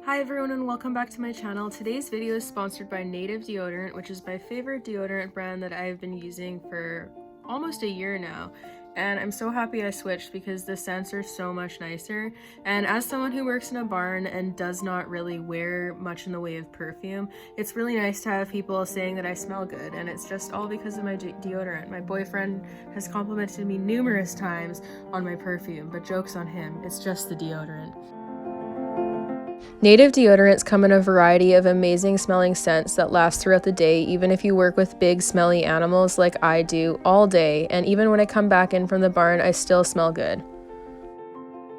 Hi everyone and welcome back to my channel. Today's video is sponsored by Native Deodorant, which is my favorite deodorant brand that I've been using for almost a year now. And I'm so happy I switched because the scents are so much nicer. And as someone who works in a barn and does not really wear much in the way of perfume, it's really nice to have people saying that I smell good, and it's just all because of my deodorant. My boyfriend has complimented me numerous times on my perfume, but joke's on him, it's just the deodorant. Native deodorants come in a variety of amazing smelling scents that last throughout the day, even if you work with big smelly animals like I do all day, and even when I come back in from the barn, I still smell good.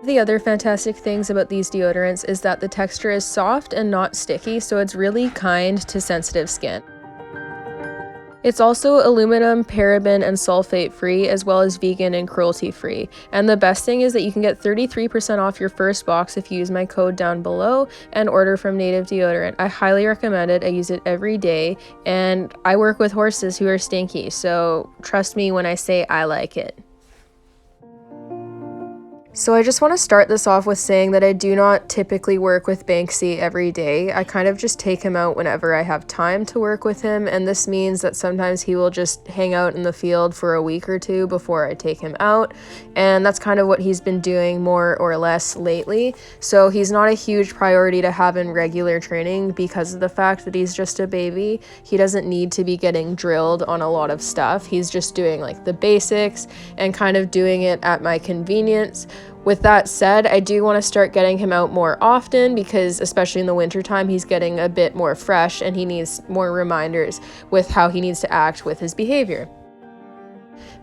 The other fantastic things about these deodorants is that the texture is soft and not sticky, so it's really kind to sensitive skin. It's also aluminum, paraben, and sulfate free, as well as vegan and cruelty free. And the best thing is that you can get 33% off your first box if you use my code down below and order from Native Deodorant. I highly recommend it. I use it every day, and I work with horses who are stinky, so trust me when I say I like it. So I just want to start this off with saying that I do not typically work with Banksy every day. I kind of just take him out whenever I have time to work with him, and this means that sometimes he will just hang out in the field for a week or two before I take him out, and that's kind of what he's been doing more or less lately. So he's not a huge priority to have in regular training because of the fact that he's just a baby. He doesn't need to be getting drilled on a lot of stuff. He's just doing like the basics and kind of doing it at my convenience. With that said, I do want to start getting him out more often because especially in the wintertime, he's getting a bit more fresh and he needs more reminders with how he needs to act with his behavior.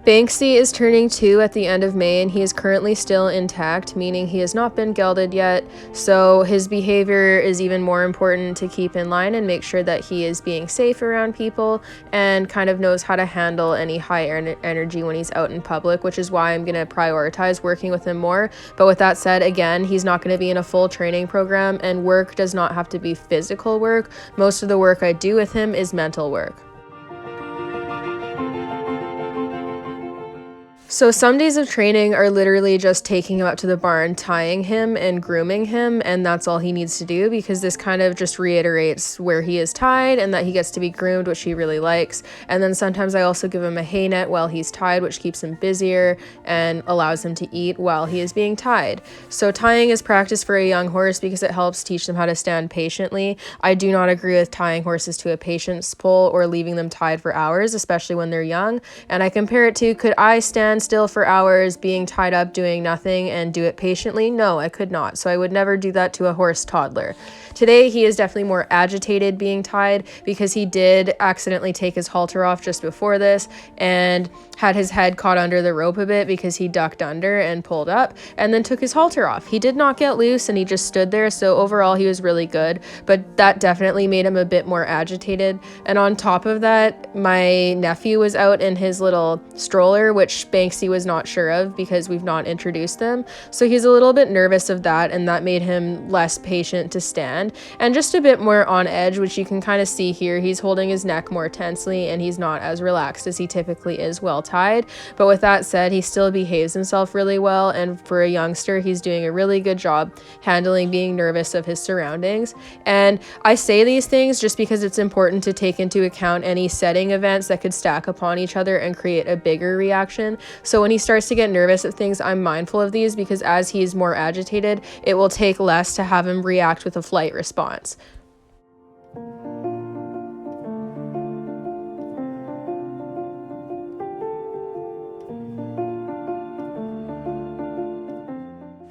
Banksy is turning 2 at the end of May, and he is currently still intact, meaning he has not been gelded yet, so his behavior is even more important to keep in line and make sure that he is being safe around people and kind of knows how to handle any high energy when he's out in public, which is why I'm going to prioritize working with him more. But with that said, again, he's not going to be in a full training program, and work does not have to be physical work. Most of the work I do with him is mental work. So some days of training are literally just taking him up to the barn, tying him and grooming him, and that's all he needs to do because this kind of just reiterates where he is tied and that he gets to be groomed, which he really likes. And then sometimes I also give him a hay net while he's tied, which keeps him busier and allows him to eat while he is being tied. So tying is practice for a young horse because it helps teach them how to stand patiently. I do not agree with tying horses to a patience pole or leaving them tied for hours, especially when they're young. And I compare it to, could I stand still for hours being tied up doing nothing and do it patiently? No, I could not. So I would never do that to a horse toddler. Today he is definitely more agitated being tied because he did accidentally take his halter off just before this and had his head caught under the rope a bit because he ducked under and pulled up and then took his halter off. He did not get loose and he just stood there, so overall he was really good, but that definitely made him a bit more agitated. And on top of that, my nephew was out in his little stroller, which Banksy was not sure of because we've not introduced them, so he's a little bit nervous of that, and that made him less patient to stand and just a bit more on edge, which you can kind of see here. He's holding his neck more tensely and he's not as relaxed as he typically is well tied. But with that said, he still behaves himself really well, and for a youngster he's doing a really good job handling being nervous of his surroundings. And I say these things just because it's important to take into account any setting events that could stack upon each other and create a bigger reaction. So when he starts to get nervous at things, I'm mindful of these because as he's more agitated, it will take less to have him react with a flight response.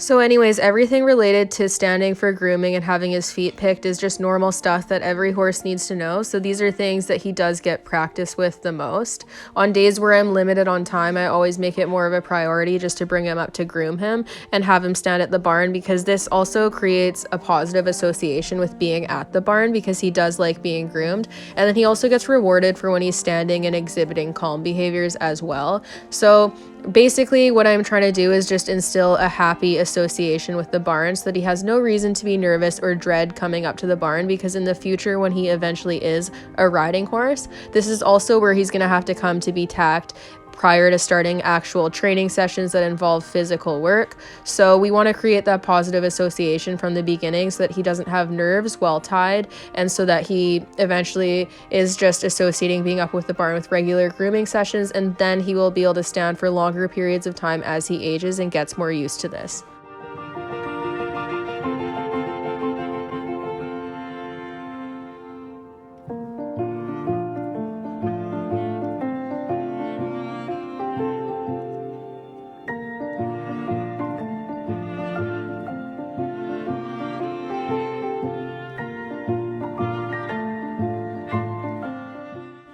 So anyways, everything related to standing for grooming and having his feet picked is just normal stuff that every horse needs to know. So these are things that he does get practice with the most. On days where I'm limited on time, I always make it more of a priority just to bring him up to groom him and have him stand at the barn, because this also creates a positive association with being at the barn because he does like being groomed. And then he also gets rewarded for when he's standing and exhibiting calm behaviors as well. So basically what I'm trying to do is just instill a happy association with the barn so that he has no reason to be nervous or dread coming up to the barn, because in the future when he eventually is a riding horse, this is also where he's going to have to come to be tacked prior to starting actual training sessions that involve physical work. So we want to create that positive association from the beginning so that he doesn't have nerves while tied, and so that he eventually is just associating being up with the barn with regular grooming sessions, and then he will be able to stand for longer periods of time as he ages and gets more used to this.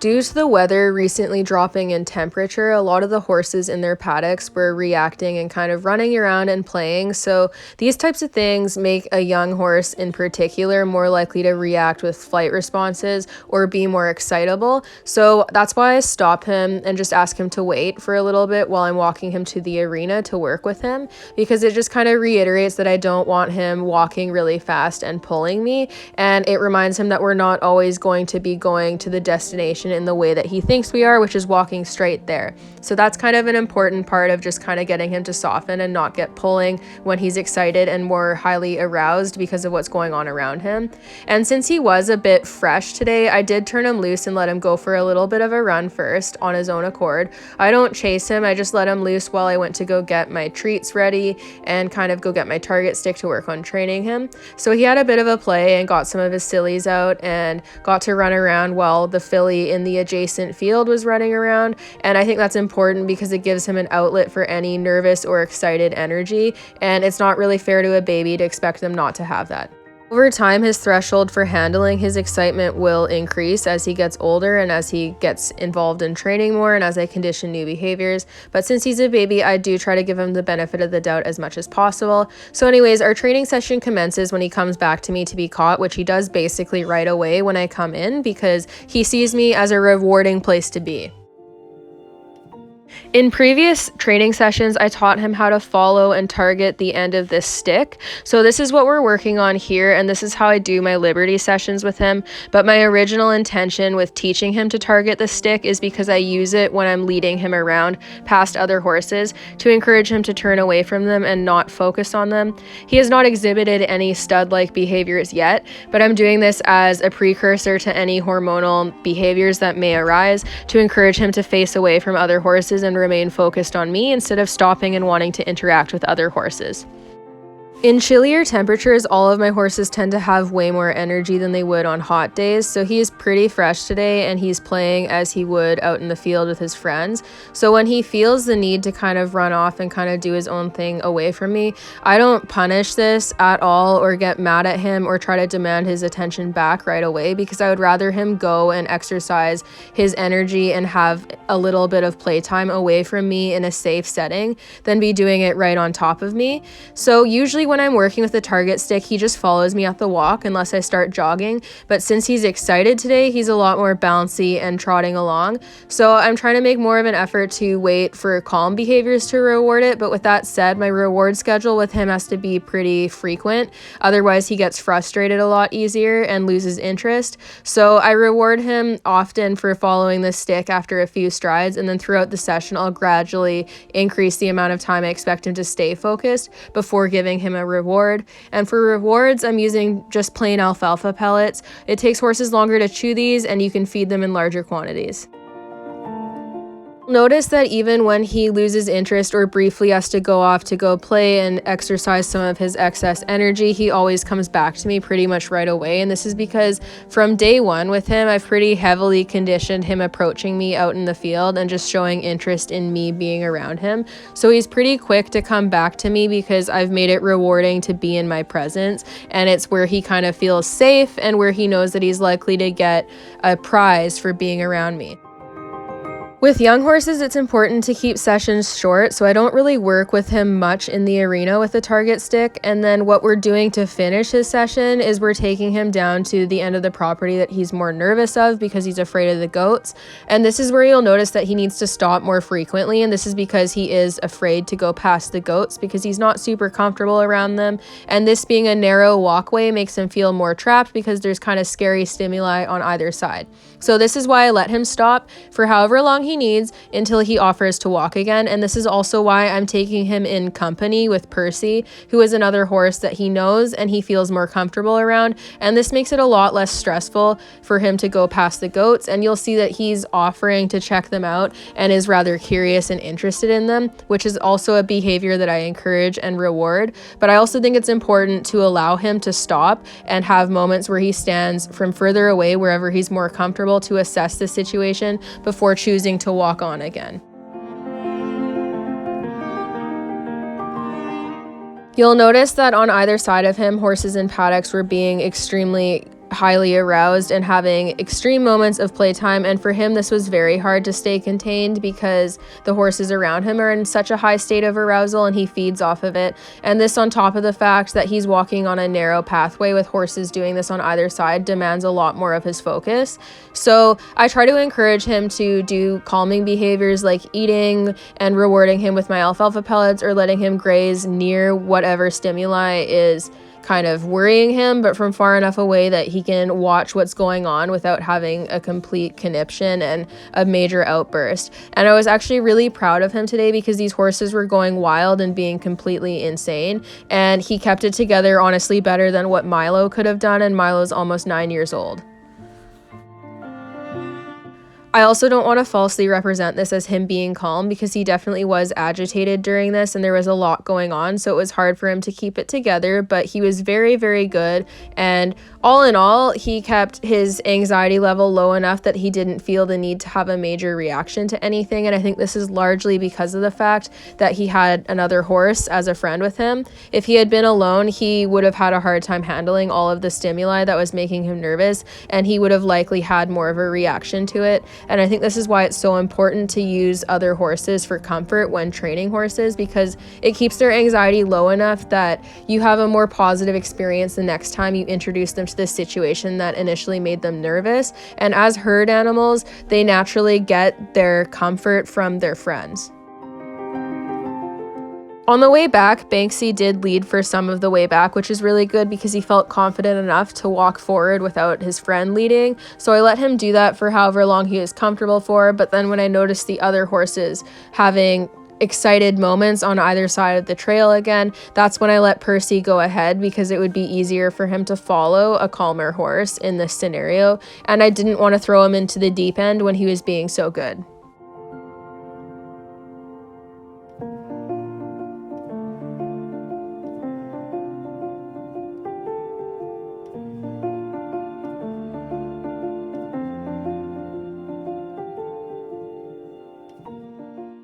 Due to the weather recently dropping in temperature, a lot of the horses in their paddocks were reacting and kind of running around and playing. So these types of things make a young horse in particular more likely to react with flight responses or be more excitable. So that's why I stop him and just ask him to wait for a little bit while I'm walking him to the arena to work with him, because it just kind of reiterates that I don't want him walking really fast and pulling me. And it reminds him that we're not always going to be going to the destination in the way that he thinks we are, which is walking straight there. So that's kind of an important part of just kind of getting him to soften and not get pulling when he's excited and more highly aroused because of what's going on around him. And since he was a bit fresh today, I did turn him loose and let him go for a little bit of a run first on his own accord. I don't chase him, I just let him loose while I went to go get my treats ready and kind of go get my target stick to work on training him. So he had a bit of a play and got some of his sillies out and got to run around while the filly in the adjacent field was running around. And I think that's important because it gives him an outlet for any nervous or excited energy, and it's not really fair to a baby to expect them not to have that. Over time, his threshold for handling his excitement will increase as he gets older and as he gets involved in training more and as I condition new behaviors. But since he's a baby, I do try to give him the benefit of the doubt as much as possible. So anyways, our training session commences when he comes back to me to be caught, which he does basically right away when I come in, because he sees me as a rewarding place to be. In previous training sessions, I taught him how to follow and target the end of this stick. So this is what we're working on here, and this is how I do my Liberty sessions with him. But my original intention with teaching him to target the stick is because I use it when I'm leading him around past other horses to encourage him to turn away from them and not focus on them. He has not exhibited any stud-like behaviors yet, but I'm doing this as a precursor to any hormonal behaviors that may arise to encourage him to face away from other horses and remain focused on me instead of stopping and wanting to interact with other horses. In chillier temperatures, all of my horses tend to have way more energy than they would on hot days, so he is pretty fresh today and he's playing as he would out in the field with his friends. So when he feels the need to kind of run off and kind of do his own thing away from me, I don't punish this at all or get mad at him or try to demand his attention back right away, because I would rather him go and exercise his energy and have a little bit of playtime away from me in a safe setting than be doing it right on top of me. So usually when I'm working with the target stick, he just follows me at the walk unless I start jogging. But since he's excited today, he's a lot more bouncy and trotting along. So I'm trying to make more of an effort to wait for calm behaviors to reward it. But with that said, my reward schedule with him has to be pretty frequent. Otherwise, he gets frustrated a lot easier and loses interest. So I reward him often for following the stick after a few strides. And then throughout the session, I'll gradually increase the amount of time I expect him to stay focused before giving him a reward. And for rewards, I'm using just plain alfalfa pellets. It takes horses longer to chew these, and you can feed them in larger quantities. Notice that even when he loses interest or briefly has to go off to go play and exercise some of his excess energy, he always comes back to me pretty much right away. And this is because from day one with him, I've pretty heavily conditioned him approaching me out in the field and just showing interest in me being around him. So he's pretty quick to come back to me because I've made it rewarding to be in my presence. And it's where he kind of feels safe and where he knows that he's likely to get a prize for being around me. With young horses, it's important to keep sessions short, so I don't really work with him much in the arena with the target stick. And then what we're doing to finish his session is we're taking him down to the end of the property that he's more nervous of because he's afraid of the goats. And this is where you'll notice that he needs to stop more frequently, and this is because he is afraid to go past the goats because he's not super comfortable around them. And this being a narrow walkway makes him feel more trapped because there's kind of scary stimuli on either side. So this is why I let him stop for however long he he needs until he offers to walk again. And this is also why I'm taking him in company with Percy, who is another horse that he knows and he feels more comfortable around. And this makes it a lot less stressful for him to go past the goats. And you'll see that he's offering to check them out and is rather curious and interested in them, which is also a behavior that I encourage and reward. But I also think it's important to allow him to stop and have moments where he stands from further away, wherever he's more comfortable, to assess the situation before choosing to walk on again. You'll notice that on either side of him, horses in paddocks were being extremely highly aroused and having extreme moments of playtime, and for him this was very hard to stay contained because the horses around him are in such a high state of arousal and he feeds off of it. And this, on top of the fact that he's walking on a narrow pathway with horses doing this on either side, demands a lot more of his focus. So I try to encourage him to do calming behaviors like eating and rewarding him with my alfalfa pellets, or letting him graze near whatever stimuli is kind of worrying him, but from far enough away that he can watch what's going on without having a complete conniption and a major outburst. And I was actually really proud of him today because these horses were going wild and being completely insane, and he kept it together honestly better than what Milo could have done, and Milo's almost 9 years old. I also don't want to falsely represent this as him being calm, because he definitely was agitated during this and there was a lot going on, so it was hard for him to keep it together, but he was very, very good. And all in all, he kept his anxiety level low enough that he didn't feel the need to have a major reaction to anything. And I think this is largely because of the fact that he had another horse as a friend with him. If he had been alone, he would have had a hard time handling all of the stimuli that was making him nervous, and he would have likely had more of a reaction to it. And I think this is why it's so important to use other horses for comfort when training horses, because it keeps their anxiety low enough that you have a more positive experience the next time you introduce them to this situation that initially made them nervous. And as herd animals, they naturally get their comfort from their friends. On the way back, Banksy did lead for some of the way back, which is really good because he felt confident enough to walk forward without his friend leading. So I let him do that for however long he was comfortable for. But then when I noticed the other horses having excited moments on either side of the trail again, that's when I let Percy go ahead, because it would be easier for him to follow a calmer horse in this scenario. And I didn't want to throw him into the deep end when he was being so good.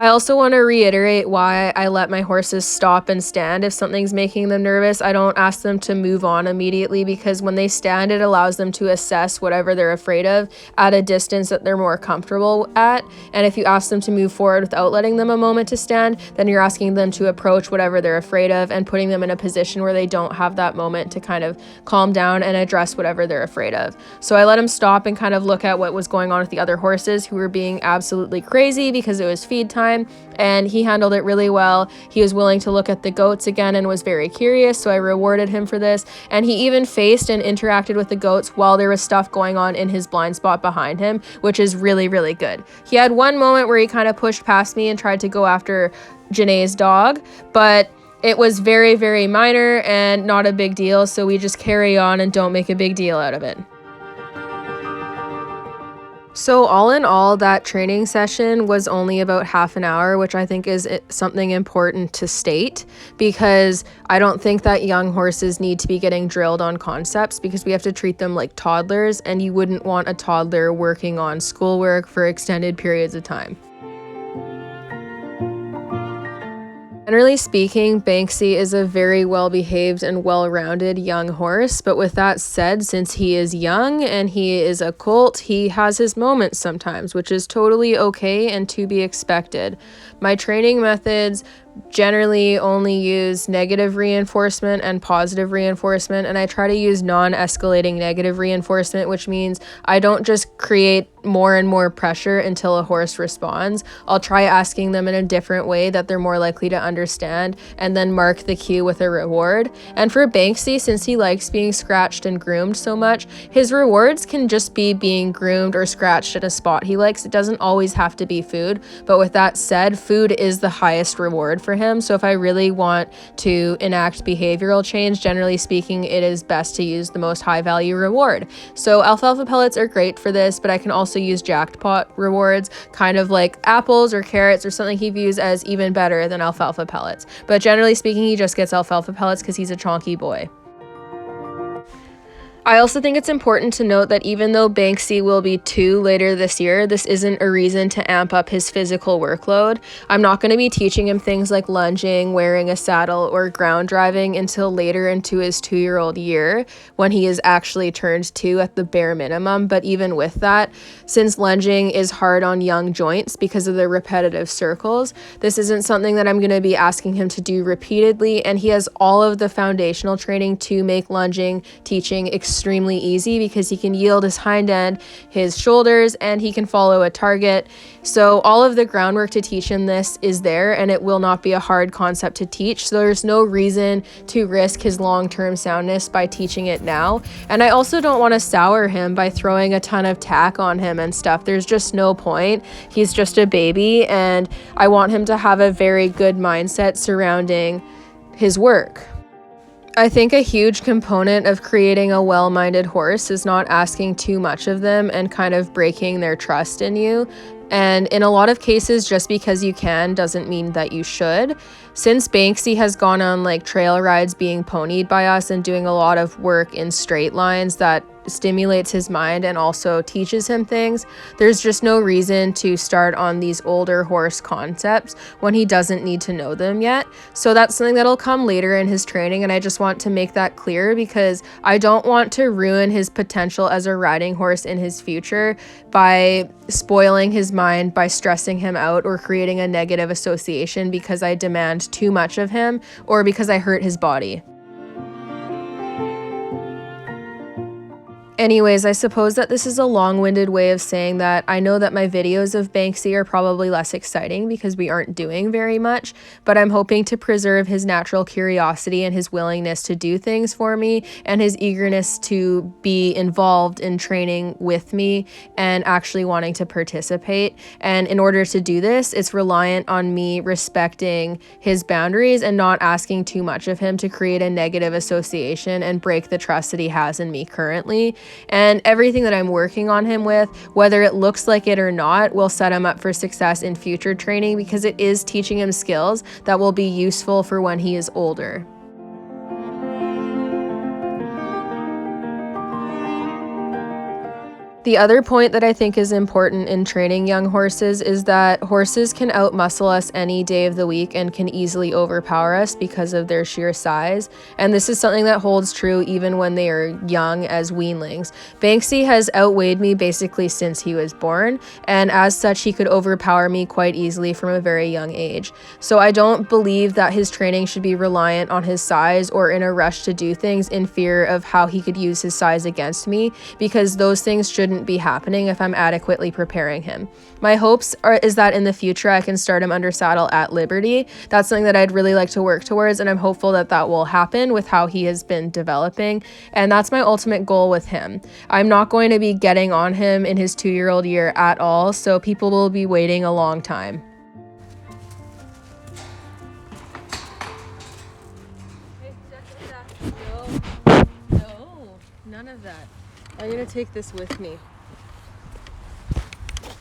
I also want to reiterate why I let my horses stop and stand if something's making them nervous. I don't ask them to move on immediately, because when they stand, it allows them to assess whatever they're afraid of at a distance that they're more comfortable at. And if you ask them to move forward without letting them a moment to stand, then you're asking them to approach whatever they're afraid of and putting them in a position where they don't have that moment to kind of calm down and address whatever they're afraid of. So I let him stop and kind of look at what was going on with the other horses, who were being absolutely crazy because it was feed time. And he handled it really well. He was willing to look at the goats again and was very curious, so I rewarded him for this. And he even faced and interacted with the goats while there was stuff going on in his blind spot behind him, which is really, really good. He had one moment where he kind of pushed past me and tried to go after Janae's dog, but it was very, very minor and not a big deal, so we just carry on and don't make a big deal out of it. So all in all, that training session was only about half an hour, which I think is something important to state, because I don't think that young horses need to be getting drilled on concepts, because we have to treat them like toddlers, and you wouldn't want a toddler working on schoolwork for extended periods of time. Generally speaking, Banksy is a very well-behaved and well-rounded young horse, but with that said, since he is young and he is a colt, he has his moments sometimes, which is totally okay and to be expected. My training methods generally only use negative reinforcement and positive reinforcement, and I try to use non-escalating negative reinforcement, which means I don't just create more and more pressure until a horse responds. I'll try asking them in a different way that they're more likely to understand, and then mark the cue with a reward. And for Banksy, since he likes being scratched and groomed so much, his rewards can just be being groomed or scratched at a spot he likes. It doesn't always have to be food, but with that said, food is the highest reward for him. So if I really want to enact behavioral change, generally speaking, it is best to use the most high value reward. So alfalfa pellets are great for this, but I can also use jackpot rewards, kind of like apples or carrots or something he views as even better than alfalfa pellets. But generally speaking, he just gets alfalfa pellets because he's a chonky boy. I also think it's important to note that even though Banksy will be 2 later this year, this isn't a reason to amp up his physical workload. I'm not going to be teaching him things like lunging, wearing a saddle, or ground driving until later into his 2-year-old year, when he is actually turned 2 at the bare minimum. But even with that, since lunging is hard on young joints because of the repetitive circles, this isn't something that I'm going to be asking him to do repeatedly, and he has all of the foundational training to make lunging teaching extremely easy because he can yield his hind end, his shoulders, and he can follow a target. So all of the groundwork to teach him this is there, and it will not be a hard concept to teach. So there's no reason to risk his long-term soundness by teaching it now. And I also don't want to sour him by throwing a ton of tack on him and stuff. There's just no point. He's just a baby, and I want him to have a very good mindset surrounding his work. I think a huge component of creating a well-minded horse is not asking too much of them and kind of breaking their trust in you. And in a lot of cases, just because you can doesn't mean that you should. Since Banksy has gone on like trail rides being ponied by us and doing a lot of work in straight lines that stimulates his mind and also teaches him things, there's just no reason to start on these older horse concepts when he doesn't need to know them yet. So that's something that'll come later in his training, and I just want to make that clear because I don't want to ruin his potential as a riding horse in his future by spoiling his mind by stressing him out or creating a negative association because I demand too much of him or because I hurt his body. Anyways, I suppose that this is a long-winded way of saying that I know that my videos of Banksy are probably less exciting because we aren't doing very much, but I'm hoping to preserve his natural curiosity and his willingness to do things for me and his eagerness to be involved in training with me and actually wanting to participate. And in order to do this, it's reliant on me respecting his boundaries and not asking too much of him to create a negative association and break the trust that he has in me currently. And everything that I'm working on him with, whether it looks like it or not, will set him up for success in future training because it is teaching him skills that will be useful for when he is older. The other point that I think is important in training young horses is that horses can outmuscle us any day of the week and can easily overpower us because of their sheer size. And this is something that holds true even when they are young as weanlings. Banksy has outweighed me basically since he was born, and as such, he could overpower me quite easily from a very young age. So I don't believe that his training should be reliant on his size or in a rush to do things in fear of how he could use his size against me, because those things shouldn't be happening if I'm adequately preparing him. My hopes is that in the future I can start him under saddle at Liberty. That's something that I'd really like to work towards, and I'm hopeful that that will happen with how he has been developing, and that's my ultimate goal with him. I'm not going to be getting on him in his 2-year-old year at all, so people will be waiting a long time. No, none of that. I'm gonna take this with me.